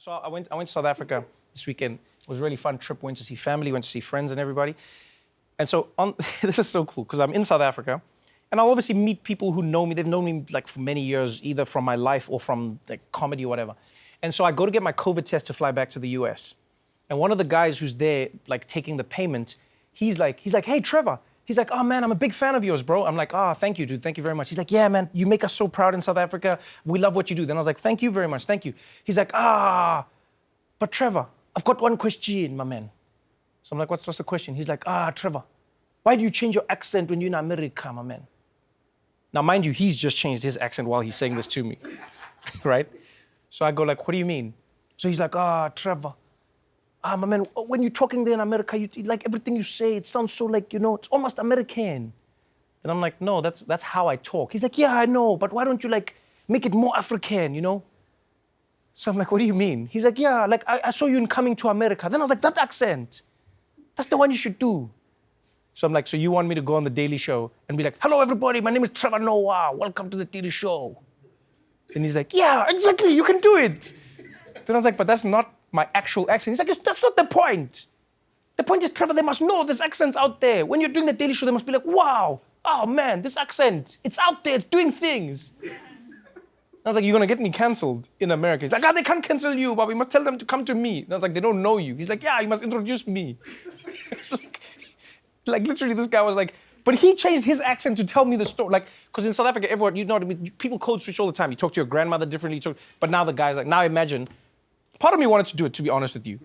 So I went to South Africa this weekend. It was a really fun trip. Went to see family, went to see friends and everybody. And so this is so cool because I'm in South Africa and I'll obviously meet people who know me. They've known me like for many years, either from my life or from like comedy or whatever. And so I go to get my COVID test to fly back to the US. And one of the guys who's there, like taking the payment, he's like, hey, Trevor. He's like, oh man, I'm a big fan of yours, bro. I'm like, oh, thank you, dude. Thank you very much. He's like, yeah, man, you make us so proud in South Africa. We love what you do. Then I was like, thank you very much. Thank you. He's like, but Trevor, I've got one question, my man. So I'm like, what's the question? He's like, Trevor, why do you change your accent when you're in America, my man? Now, mind you, he's just changed his accent while he's saying this to me, right? So I go like, what do you mean? So he's like, Trevor, my man, when you're talking there in America, you like everything you say, it sounds so like, it's almost American. And I'm like, no, that's how I talk. He's like, yeah, I know, but why don't you like make it more African, So I'm like, what do you mean? He's like, yeah, like I saw you in Coming to America. Then I was like, that accent, that's the one you should do. So I'm like, so you want me to go on The Daily Show and be like, hello, everybody, my name is Trevor Noah. Welcome to The Daily Show. And he's like, yeah, exactly, you can do it. Then I was like, but that's not my actual accent. He's like, that's not the point. The point is, Trevor, they must know there's accents out there. When you're doing The Daily Show, they must be like, wow, oh man, this accent, it's out there, it's doing things. I was like, you're gonna get me canceled in America. He's like, they can't cancel you, but we must tell them to come to me. And I was like, they don't know you. He's like, yeah, you must introduce me. like literally this guy was like, but he changed his accent to tell me the story. Like, because in South Africa, everyone, you know what I mean? People code switch all the time. You talk to your grandmother differently. But now the guy's like, now imagine, part of me wanted to do it, to be honest with you.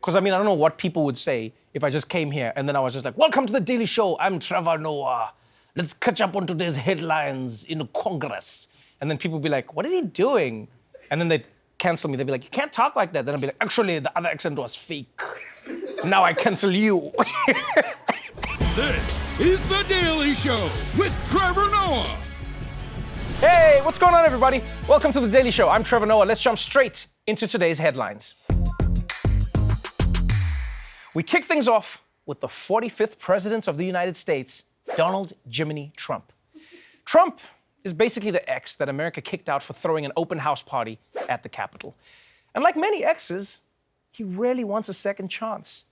Because I mean, I don't know what people would say if I just came here and then I was just like, welcome to The Daily Show. I'm Trevor Noah. Let's catch up on today's headlines in the Congress. And then people would be like, what is he doing? And then they'd cancel me. They'd be like, you can't talk like that. Then I'd be like, actually, the other accent was fake. Now I cancel you. This is The Daily Show with Trevor Noah. Hey, what's going on, everybody? Welcome to The Daily Show. I'm Trevor Noah. Let's jump straight into today's headlines. We kick things off with the 45th President of the United States, Donald Jiminy Trump. Trump is basically the ex that America kicked out for throwing an open house party at the Capitol. And like many exes, he rarely wants a second chance.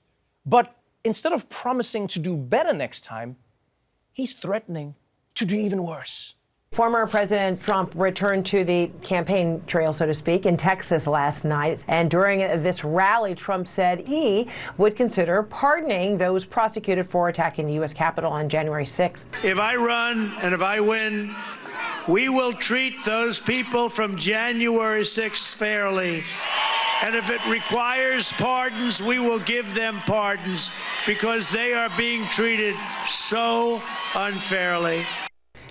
But instead of promising to do better next time, he's threatening to do even worse. Former President Trump returned to the campaign trail, so to speak, in Texas last night. And during this rally, Trump said he would consider pardoning those prosecuted for attacking the U.S. Capitol on January 6th. If I run and if I win, we will treat those people from January 6th fairly. And if it requires pardons, we will give them pardons because they are being treated so unfairly.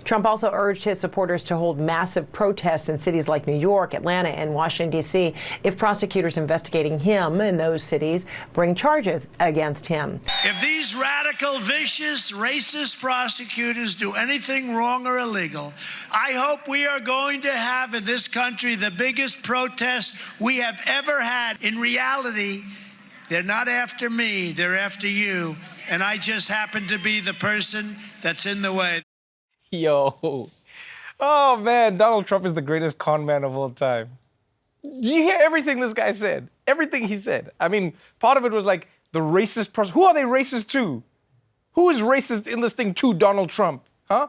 Trump also urged his supporters to hold massive protests in cities like New York, Atlanta, and Washington, D.C. if prosecutors investigating him in those cities bring charges against him. If these radical, vicious, racist prosecutors do anything wrong or illegal, I hope we are going to have in this country the biggest protest we have ever had. In reality, they're not after me, they're after you. And I just happen to be the person that's in the way. Yo. Oh, man, Donald Trump is the greatest con man of all time. Did you hear everything this guy said? Everything he said. I mean, part of it was like the racist person. Who are they racist to? Who is racist in this thing to Donald Trump? Huh?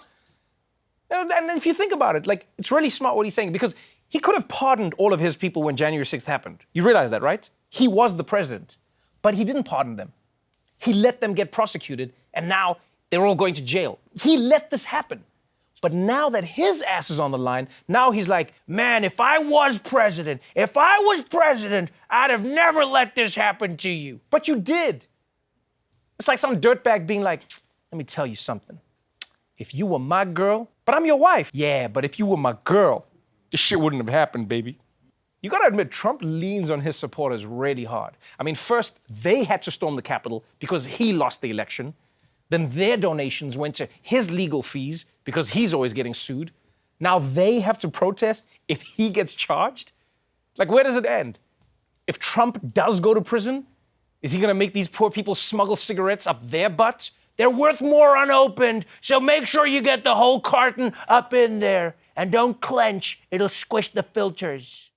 And if you think about it, like, it's really smart what he's saying because he could have pardoned all of his people when January 6th happened. You realize that, right? He was the president, but he didn't pardon them. He let them get prosecuted, and now they're all going to jail. He let this happen. But now that his ass is on the line, now he's like, man, if I was president, I'd have never let this happen to you. But you did. It's like some dirtbag being like, let me tell you something. If you were my girl, but I'm your wife. Yeah, but if you were my girl, this shit wouldn't have happened, baby. You gotta admit, Trump leans on his supporters really hard. I mean, first, they had to storm the Capitol because he lost the election. Then their donations went to his legal fees because he's always getting sued. Now they have to protest if he gets charged? Like, where does it end? If Trump does go to prison, is he gonna make these poor people smuggle cigarettes up their butt? They're worth more unopened, so make sure you get the whole carton up in there. And don't clench, it'll squish the filters.